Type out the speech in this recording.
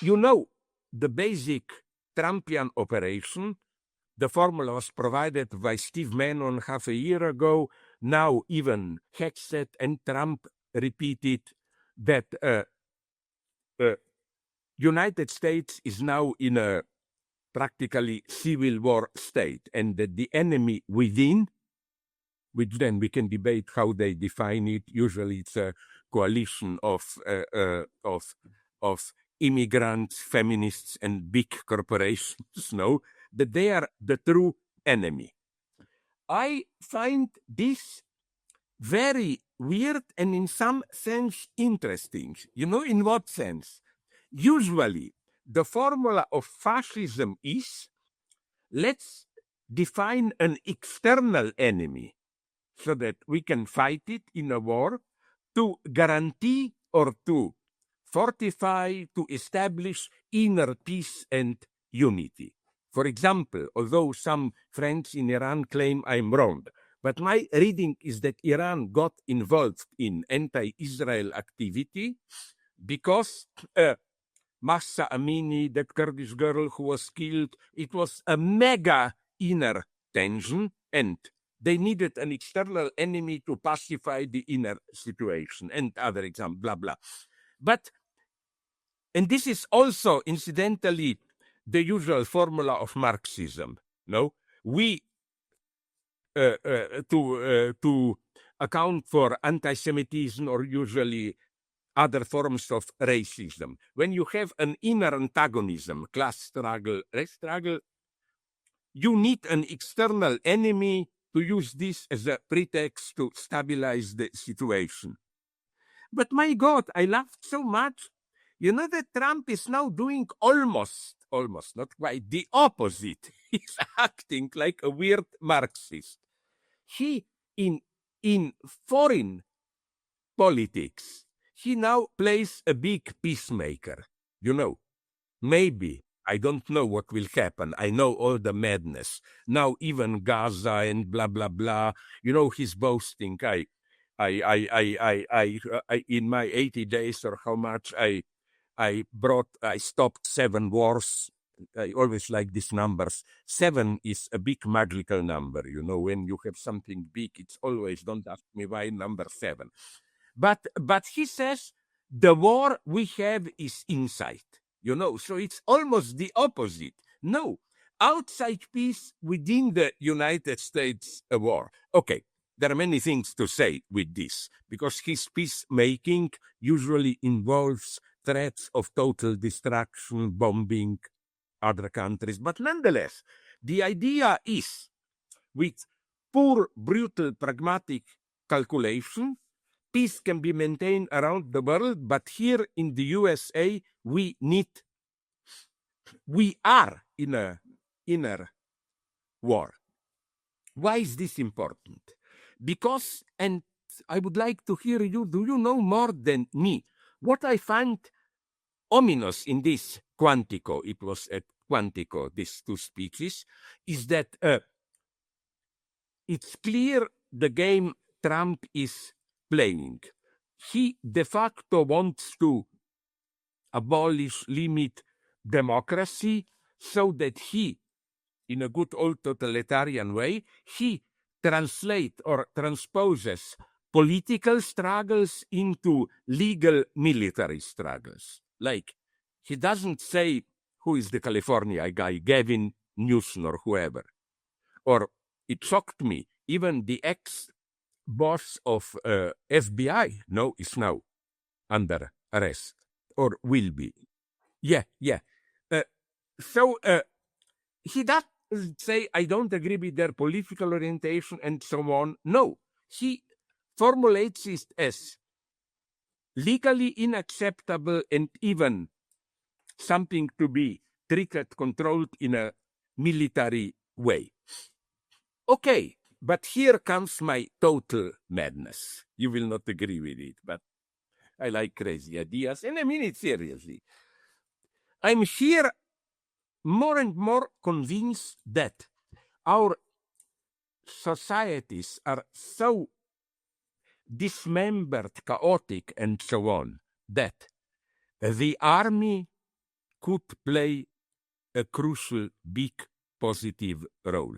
you know, the basic Trumpian operation, the formula was provided by Steve Bannon half a year ago. Now even Hexet and Trump repeated that United States is now in a practically civil war state, and that the enemy within, which then we can debate how they define it. Usually, it's a coalition of immigrants, feminists, and big corporations. No, that they are the true enemy. I find this very weird and in some sense interesting. You know, in what sense? Usually, the formula of fascism is, let's define an external enemy so that we can fight it in a war to guarantee or to fortify, to establish inner peace and unity. For example, although some friends in Iran claim I'm wrong, but my reading is that Iran got involved in anti-Israel activity because Mahsa Amini, that Kurdish girl who was killed, it was a mega inner tension, and they needed an external enemy to pacify the inner situation, and other examples, blah, blah. But, and this is also, incidentally, the usual formula of Marxism. No, we to account for anti-Semitism or usually other forms of racism. When you have an inner antagonism, class struggle, race struggle, you need an external enemy to use this as a pretext to stabilize the situation. But my God, I laughed so much. You know that Trump is now doing almost, not quite, the opposite. He's acting like a weird Marxist. He, in foreign politics, he now plays a big peacemaker. You know, maybe, I don't know what will happen. I know all the madness. Now even Gaza and blah, blah, blah. You know, he's boasting. In my 80 days or how much I stopped 7 wars. I always like these numbers. 7 is a big magical number. You know, when you have something big, it's always, don't ask me why number 7. But he says the war we have is inside, you know, so it's almost the opposite. No, outside peace, within the United States, a war. Okay, there are many things to say with this, because his peacemaking usually involves threats of total destruction, bombing other countries. But nonetheless, the idea is, with poor, brutal, pragmatic calculation, peace can be maintained around the world, but here in the USA, we are in an inner war. Why is this important? Because, and I would like to hear you, do you know more than me? What I find ominous in this Quantico, it was at Quantico, these 2 speeches, is that it's clear the game Trump is playing. He de facto wants to abolish, limit democracy so that he, in a good old totalitarian way, he translates or transposes political struggles into legal military struggles. Like, he doesn't say who is the California guy, Gavin Newsom or whoever. Or it shocked me, even the ex-boss of FBI, is now under arrest, or will be. Yeah. So he doesn't say, I don't agree with their political orientation and so on. No, he formulates it as legally unacceptable and even something to be triggered, controlled in a military way. Okay, but here comes my total madness. You will not agree with it, but I like crazy ideas, and I mean it seriously. I'm here more and more convinced that our societies are so dismembered, chaotic, and so on, that the army could play a crucial, big, positive role.